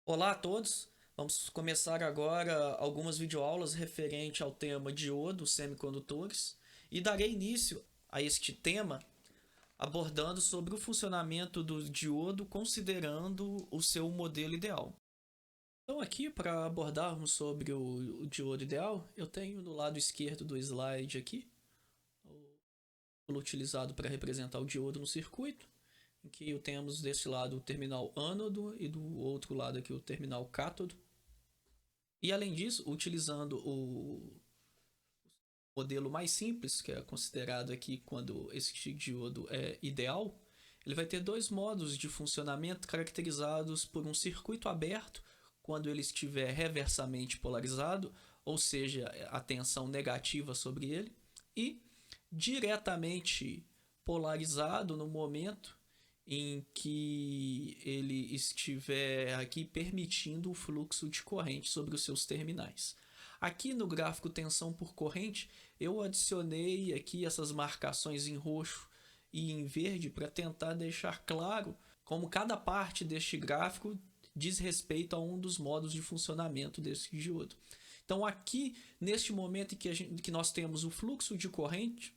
Olá a todos! Vamos começar agora algumas videoaulas referente ao tema diodo semicondutores e darei início a este tema abordando sobre o funcionamento do diodo considerando o seu modelo ideal. Então aqui para abordarmos sobre o diodo ideal, eu tenho do lado esquerdo do slide aqui o utilizado para representar o diodo no circuito, em que temos deste lado o terminal ânodo e do outro lado aqui o terminal cátodo. E além disso, utilizando o modelo mais simples, que é considerado aqui quando esse diodo é ideal, ele vai ter dois modos de funcionamento caracterizados por um circuito aberto quando ele estiver reversamente polarizado, ou seja, a tensão negativa sobre ele, e diretamente polarizado no momento em que ele estiver aqui permitindo o fluxo de corrente sobre os seus terminais. Aqui no gráfico tensão por corrente, eu adicionei aqui essas marcações em roxo e em verde para tentar deixar claro como cada parte deste gráfico diz respeito a um dos modos de funcionamento desse diodo. Então aqui, neste momento em que nós temos o fluxo de corrente,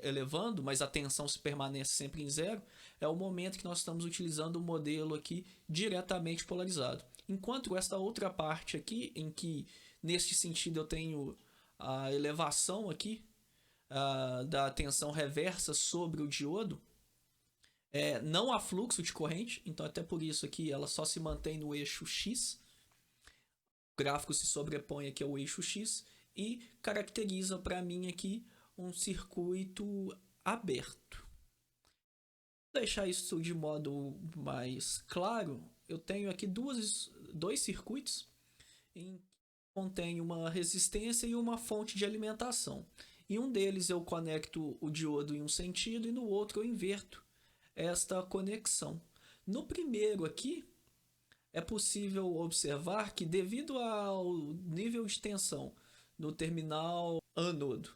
elevando, mas a tensão se permanece sempre em zero, é o momento que nós estamos utilizando o modelo aqui diretamente polarizado. Enquanto esta outra parte aqui, em que neste sentido eu tenho a elevação aqui da tensão reversa sobre o diodo, não há fluxo de corrente, então até por isso aqui ela só se mantém no eixo X. O gráfico se sobrepõe aqui ao eixo X e caracteriza para mim aqui um circuito aberto. Para deixar isso de modo mais claro, eu tenho aqui dois circuitos em que contém uma resistência e uma fonte de alimentação. Em um deles eu conecto o diodo em um sentido e no outro eu inverto esta conexão. No primeiro aqui, é possível observar que devido ao nível de tensão no terminal ânodo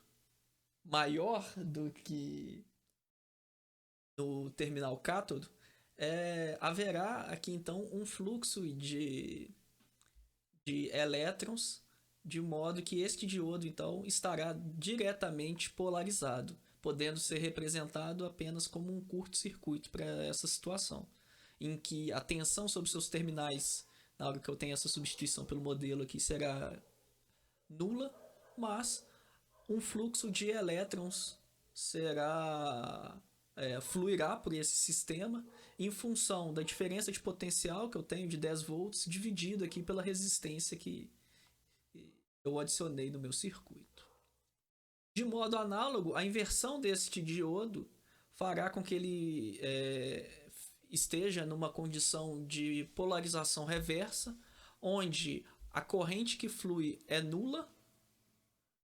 maior do que no terminal cátodo, haverá aqui então um fluxo de elétrons, de modo que este diodo então estará diretamente polarizado, podendo ser representado apenas como um curto-circuito para essa situação, em que a tensão sobre seus terminais, na hora que eu tenho essa substituição pelo modelo aqui, será nula, mas um fluxo de elétrons fluirá por esse sistema em função da diferença de potencial que eu tenho de 10 volts dividido aqui pela resistência que eu adicionei no meu circuito. De modo análogo, a inversão deste diodo fará com que ele esteja numa condição de polarização reversa, onde a corrente que flui é nula.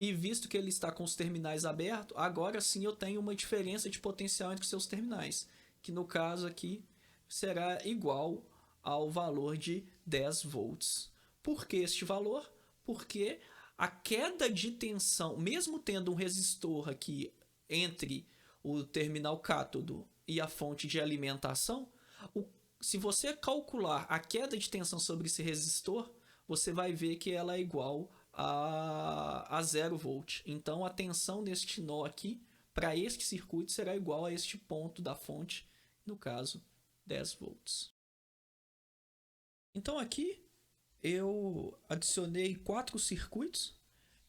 E visto que ele está com os terminais abertos, agora sim eu tenho uma diferença de potencial entre seus terminais, que no caso aqui será igual ao valor de 10 volts. Por que este valor? Porque a queda de tensão, mesmo tendo um resistor aqui entre o terminal cátodo e a fonte de alimentação, se você calcular a queda de tensão sobre esse resistor, você vai ver que ela é igual a 0 volt. Então a tensão neste nó aqui para este circuito será igual a este ponto da fonte, no caso 10 volts. Então aqui eu adicionei 4 circuitos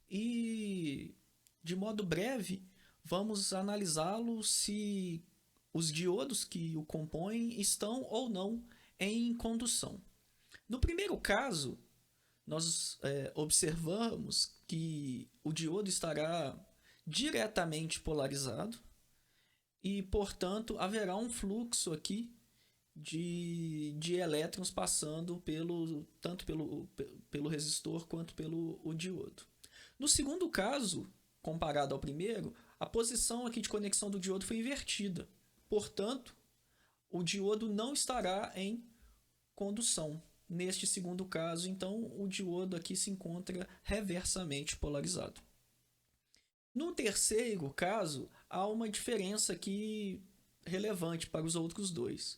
e de modo breve vamos analisá-los se os diodos que o compõem estão ou não em condução. No primeiro caso, nós observamos que o diodo estará diretamente polarizado e, portanto, haverá um fluxo aqui de elétrons passando tanto pelo resistor quanto pelo diodo. No segundo caso, comparado ao primeiro, a posição aqui de conexão do diodo foi invertida. Portanto, o diodo não estará em condução. Neste segundo caso, então, o diodo aqui se encontra reversamente polarizado. No terceiro caso, há uma diferença aqui relevante para os outros dois.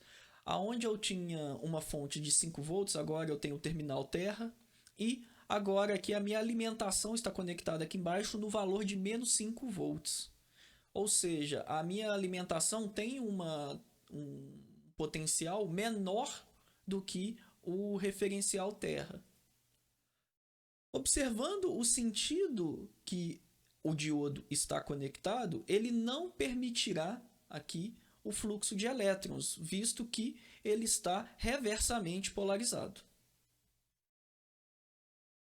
Aonde eu tinha uma fonte de 5 volts, agora eu tenho o terminal terra. E agora aqui a minha alimentação está conectada aqui embaixo no valor de menos 5 volts. Ou seja, a minha alimentação tem um potencial menor do que o referencial terra. Observando o sentido que o diodo está conectado, ele não permitirá aqui o fluxo de elétrons, visto que ele está reversamente polarizado.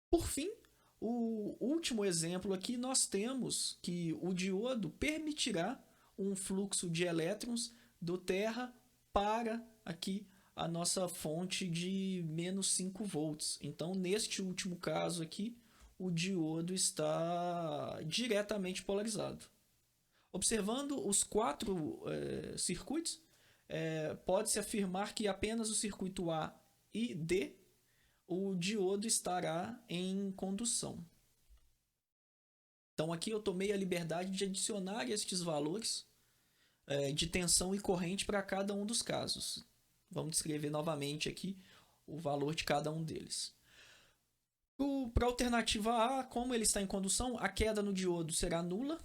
Por fim, o último exemplo aqui, nós temos que o diodo permitirá um fluxo de elétrons do terra para aqui a nossa fonte de menos 5 volts. Então, neste último caso aqui, o diodo está diretamente polarizado. Observando os 4 circuitos, pode-se afirmar que apenas o circuito A e D, o diodo estará em condução. Então aqui eu tomei a liberdade de adicionar estes valores de tensão e corrente para cada um dos casos. Vamos descrever novamente aqui o valor de cada um deles. Para a alternativa A, como ele está em condução, a queda no diodo será nula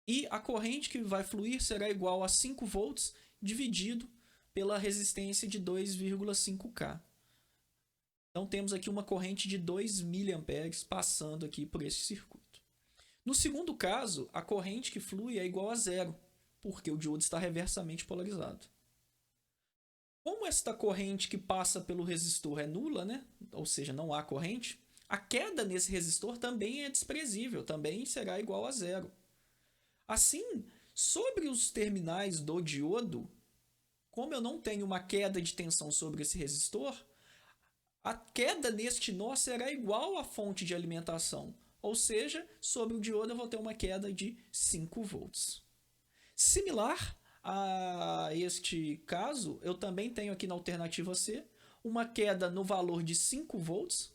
e a corrente que vai fluir será igual a 5 volts dividido pela resistência de 2,5K. Então temos aqui uma corrente de 2 mA passando aqui por esse circuito. No segundo caso, a corrente que flui é igual a zero, porque o diodo está reversamente polarizado. Como esta corrente que passa pelo resistor é nula, né? Ou seja, não há corrente, a queda nesse resistor também é desprezível, também será igual a zero. Assim, sobre os terminais do diodo, como eu não tenho uma queda de tensão sobre esse resistor, a queda neste nó será igual à fonte de alimentação, ou seja, sobre o diodo eu vou ter uma queda de 5 volts. Similar a este caso, eu também tenho aqui na alternativa C uma queda no valor de 5 volts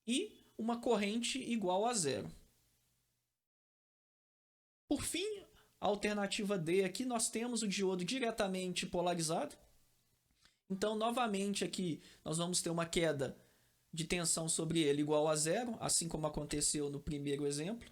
e uma corrente igual a zero. Por fim, a alternativa D aqui nós temos o diodo diretamente polarizado. Então, novamente aqui nós vamos ter uma queda de tensão sobre ele igual a zero, assim como aconteceu no primeiro exemplo.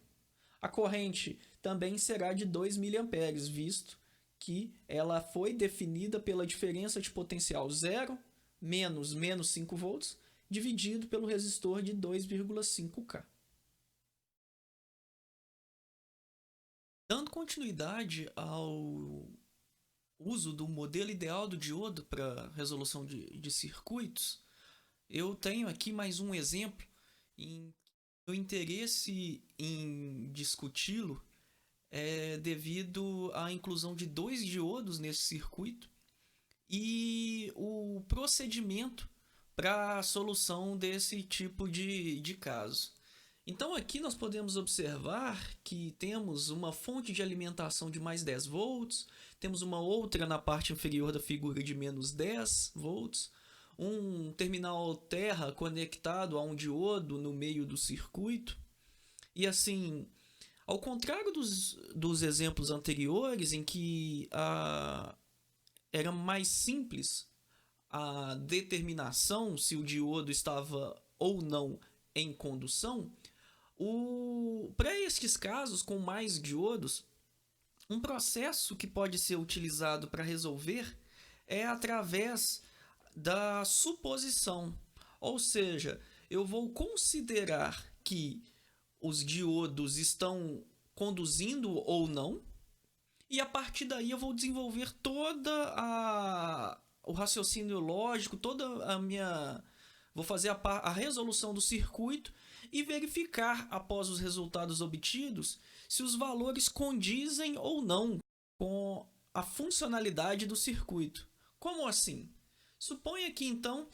A corrente também será de 2 mA, visto que ela foi definida pela diferença de potencial 0 menos 5 volts dividido pelo resistor de 2,5K. Dando continuidade ao uso do modelo ideal do diodo para resolução de circuitos, eu tenho aqui mais um exemplo em o interesse em discuti-lo é devido à inclusão de 2 diodos nesse circuito e o procedimento para a solução desse tipo de caso. Então aqui nós podemos observar que temos uma fonte de alimentação de mais 10 volts, temos uma outra na parte inferior da figura de menos 10 volts, um terminal terra conectado a um diodo no meio do circuito. E assim, ao contrário dos exemplos anteriores, em que era mais simples a determinação se o diodo estava ou não em condução, para estes casos com mais diodos, um processo que pode ser utilizado para resolver é através da suposição. Ou seja, eu vou considerar que os diodos estão conduzindo ou não, e a partir daí eu vou desenvolver o raciocínio lógico, vou fazer a resolução do circuito e verificar, após os resultados obtidos, se os valores condizem ou não com a funcionalidade do circuito. Como assim? Suponha que, então,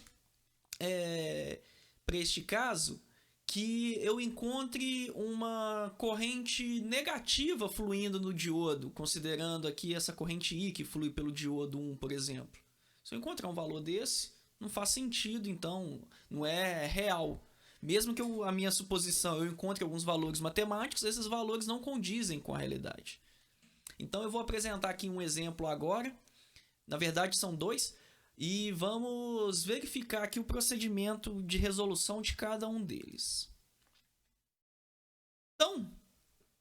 para este caso, que eu encontre uma corrente negativa fluindo no diodo, considerando aqui essa corrente I que flui pelo diodo 1, por exemplo. Se eu encontrar um valor desse, não faz sentido, então, não é real. Mesmo que a minha suposição eu encontre alguns valores matemáticos, esses valores não condizem com a realidade. Então eu vou apresentar aqui um exemplo agora Na verdade, são dois. E vamos verificar aqui o procedimento de resolução de cada um deles. Então,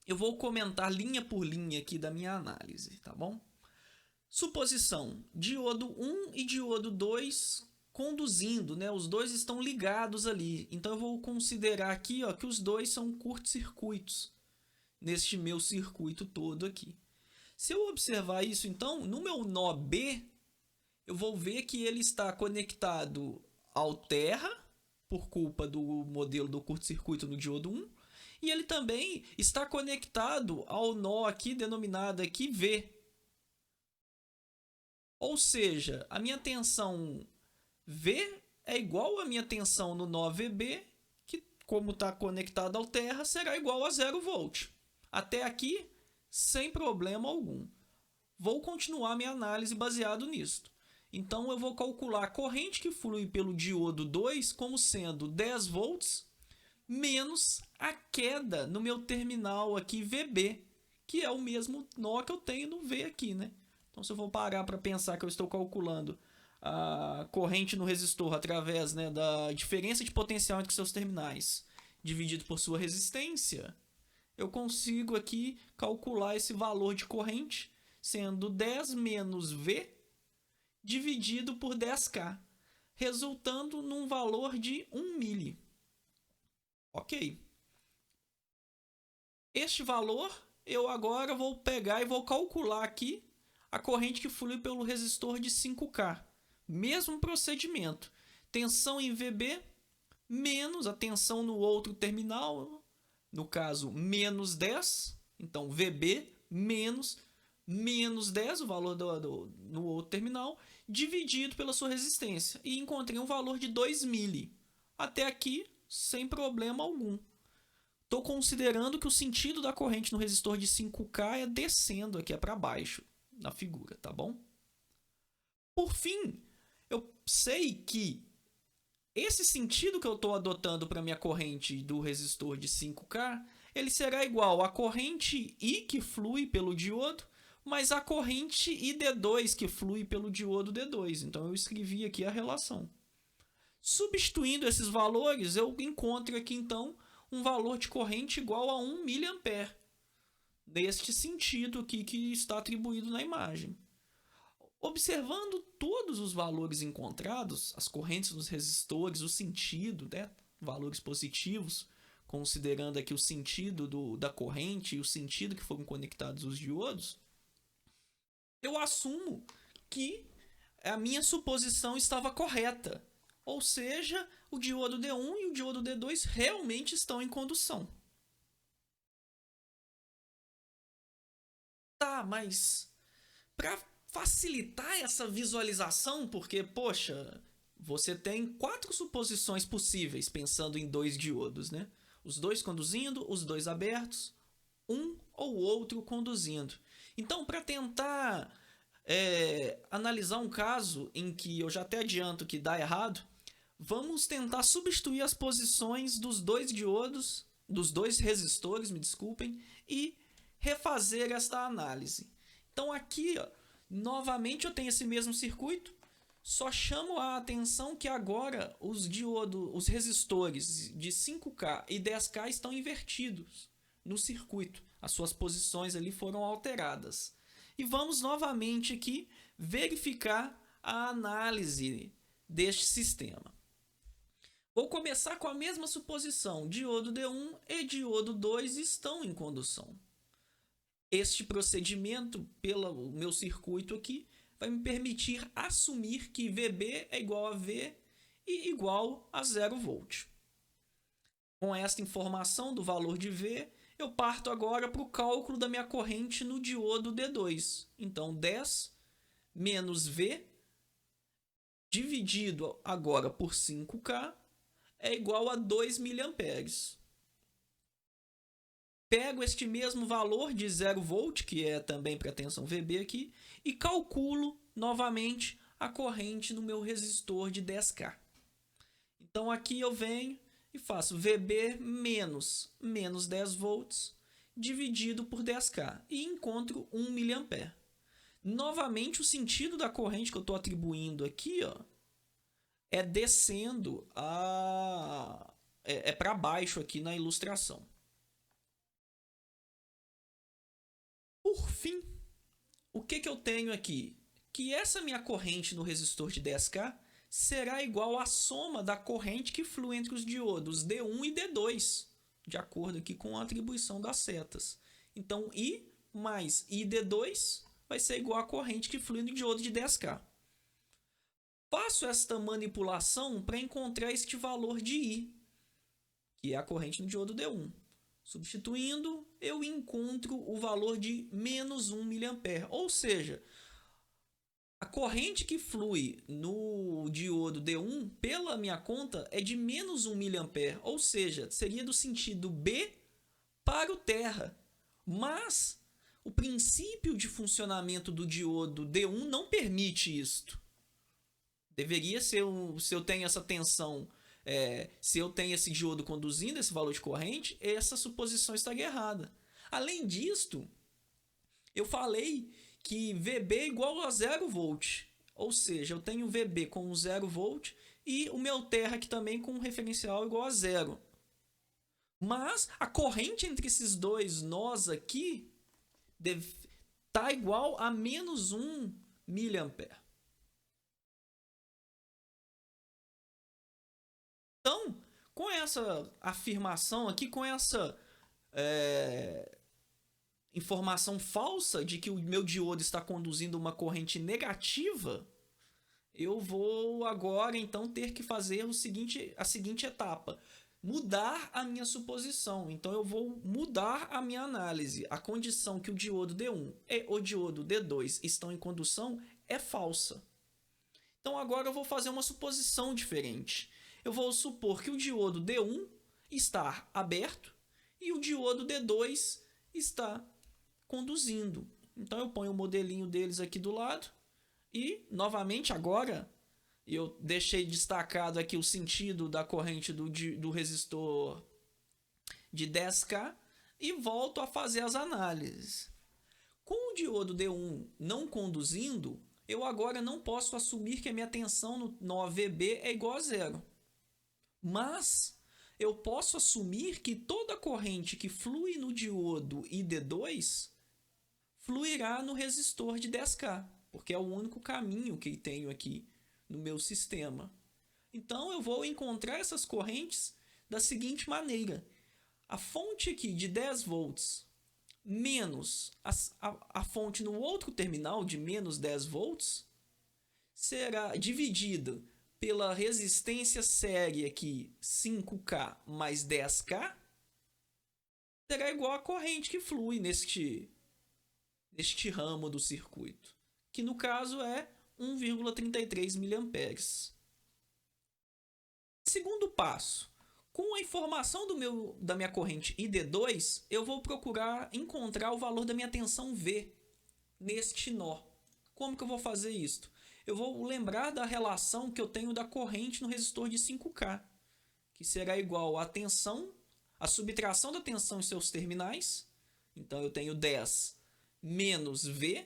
eu vou comentar linha por linha aqui da minha análise, tá bom? Suposição: diodo 1 e diodo 2 conduzindo, né? Os dois estão ligados ali. Então, eu vou considerar aqui, ó, que os dois são curto-circuitos neste meu circuito todo aqui. Se eu observar isso, então, no meu nó B, eu vou ver que ele está conectado ao terra, por culpa do modelo do curto-circuito no diodo 1, e ele também está conectado ao nó aqui, denominado aqui V. Ou seja, a minha tensão V é igual à minha tensão no nó VB, que, como está conectado ao terra, será igual a 0 volt. Até aqui, sem problema algum. Vou continuar minha análise baseado nisto. Então, eu vou calcular a corrente que flui pelo diodo 2 como sendo 10 volts menos a queda no meu terminal aqui VB, que é o mesmo nó que eu tenho no V aqui, né? Então, se eu for parar para pensar que eu estou calculando a corrente no resistor através, né, da diferença de potencial entre seus terminais dividido por sua resistência, eu consigo aqui calcular esse valor de corrente sendo 10 menos V dividido por 10K, resultando num valor de 1 mili. Ok. Este valor eu agora vou pegar e vou calcular aqui a corrente que flui pelo resistor de 5K. Mesmo procedimento. Tensão em VB menos a tensão no outro terminal, no caso, menos 10. Então, VB menos 10, o valor no outro terminal, dividido pela sua resistência. E encontrei um valor de 2 mili. Até aqui, sem problema algum. Estou considerando que o sentido da corrente no resistor de 5K é descendo aqui, é para baixo, na figura, tá bom? Por fim, eu sei que esse sentido que eu estou adotando para minha corrente do resistor de 5K, ele será igual à corrente I que flui pelo diodo, mais a corrente ID2 que flui pelo diodo D2. Então, eu escrevi aqui a relação. Substituindo esses valores, eu encontro aqui, então, um valor de corrente igual a 1 mA, neste sentido aqui que está atribuído na imagem. Observando todos os valores encontrados, as correntes nos resistores, o sentido, né, valores positivos, considerando aqui o sentido da corrente e o sentido que foram conectados os diodos, eu assumo que a minha suposição estava correta. Ou seja, o diodo D1 e o diodo D2 realmente estão em condução. Tá, mas para facilitar essa visualização, porque, poxa, você tem 4 suposições possíveis pensando em 2 diodos, né? Os dois conduzindo, os dois abertos, um ou outro conduzindo. Então, para tentar analisar um caso em que eu já até adianto que dá errado, vamos tentar substituir as posições dos dois diodos, dos dois resistores, me desculpem, e refazer esta análise. Então aqui, ó, novamente eu tenho esse mesmo circuito, só chamo a atenção que agora os resistores de 5K e 10K estão invertidos no circuito. As suas posições ali foram alteradas. E vamos novamente aqui verificar a análise deste sistema. Vou começar com a mesma suposição. Diodo D1 e diodo 2 estão em condução. Este procedimento, pelo meu circuito aqui, vai me permitir assumir que VB é igual a V e igual a 0 volt. Com esta informação do valor de V, eu parto agora para o cálculo da minha corrente no diodo D2. Então, 10 menos V dividido agora por 5K é igual a 2 mA. Pego este mesmo valor de 0 volt, que é também para a tensão VB aqui, e calculo novamente a corrente no meu resistor de 10K. Então aqui eu venho e faço VB menos 10 volts dividido por 10K e encontro 1 mA. Novamente, o sentido da corrente que eu estou atribuindo aqui, ó, é descendo é para baixo aqui na ilustração. Por fim, o que eu tenho aqui? Que essa minha corrente no resistor de 10K será igual à soma da corrente que flui entre os diodos D1 e D2, de acordo aqui com a atribuição das setas. Então, I mais ID2 vai ser igual à corrente que flui no diodo de 10K. Faço esta manipulação para encontrar este valor de I, que é a corrente no diodo D1. Substituindo, eu encontro o valor de menos 1 mA. Ou seja, a corrente que flui no diodo D1, pela minha conta, é de menos 1 mA. Ou seja, seria do sentido B para o terra. Mas o princípio de funcionamento do diodo D1 não permite isto. Deveria ser, se eu tenho essa tensão, se eu tenho esse diodo conduzindo esse valor de corrente, essa suposição estaria errada. Além disto, eu falei que VB é igual a 0 volt. Ou seja, eu tenho VB com 0 volt e o meu terra aqui também com um referencial igual a 0. Mas a corrente entre esses dois nós aqui está igual a menos 1 mA. Então, com essa afirmação aqui, com essa informação falsa de que o meu diodo está conduzindo uma corrente negativa, eu vou agora então ter que fazer a seguinte etapa: mudar a minha suposição. Então eu vou mudar a minha análise. A condição que o diodo D1 e o diodo D2 estão em condução é falsa. Então agora eu vou fazer uma suposição diferente. Eu vou supor que o diodo D1 está aberto e o diodo D2 está conduzindo. Então eu ponho o modelinho deles aqui do lado e, novamente, agora eu deixei destacado aqui o sentido da corrente do resistor de 10K e volto a fazer as análises. Com o diodo D1 não conduzindo, eu agora não posso assumir que a minha tensão no OVB é igual a 0. Mas eu posso assumir que toda corrente que flui no diodo ID2 fluirá no resistor de 10K, porque é o único caminho que tenho aqui no meu sistema. Então eu vou encontrar essas correntes da seguinte maneira: a fonte aqui de 10 volts menos a fonte no outro terminal de menos 10 volts será dividida pela resistência série aqui 5K mais 10K, será igual à corrente que flui neste ramo do circuito, que no caso é 1,33 mA. Segundo passo: com a informação da minha corrente ID2, eu vou procurar encontrar o valor da minha tensão V neste nó. Como que eu vou fazer isso? Eu vou lembrar da relação que eu tenho da corrente no resistor de 5K, que será igual à tensão, a subtração da tensão em seus terminais. Então eu tenho 10 menos V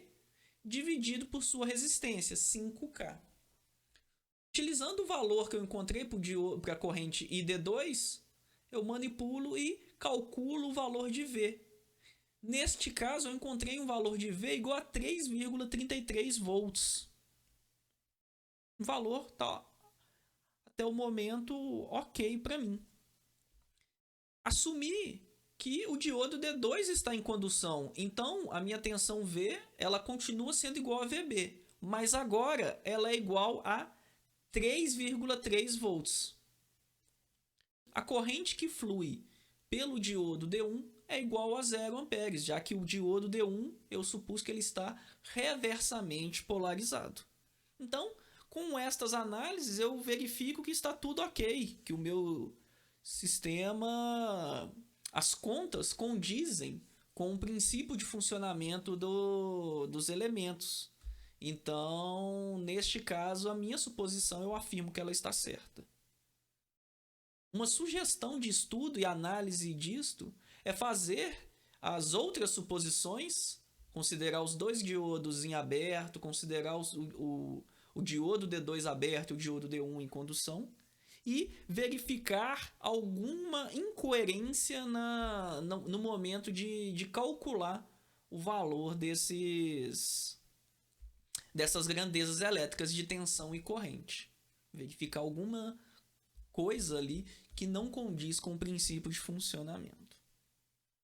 dividido por sua resistência, 5K. Utilizando o valor que eu encontrei para a corrente ID2, eu manipulo e calculo o valor de V. Neste caso, eu encontrei um valor de V igual a 3,33 volts. O valor está, até o momento, ok para mim. Assumi que o diodo D2 está em condução, então a minha tensão V ela continua sendo igual a VB, mas agora ela é igual a 3,3 volts. A corrente que flui pelo diodo D1 é igual a 0 amperes, já que o diodo D1 eu supus que ele está reversamente polarizado. Então, com estas análises eu verifico que está tudo ok, que o meu sistema, as contas condizem com o princípio de funcionamento dos elementos. Então, neste caso, a minha suposição eu afirmo que ela está certa. Uma sugestão de estudo e análise disto é fazer as outras suposições considerar os dois diodos em aberto, considerar o diodo D2 aberto e o diodo D1 em condução, e verificar alguma incoerência no momento de calcular o valor dessas grandezas elétricas de tensão e corrente. Verificar alguma coisa ali que não condiz com o princípio de funcionamento.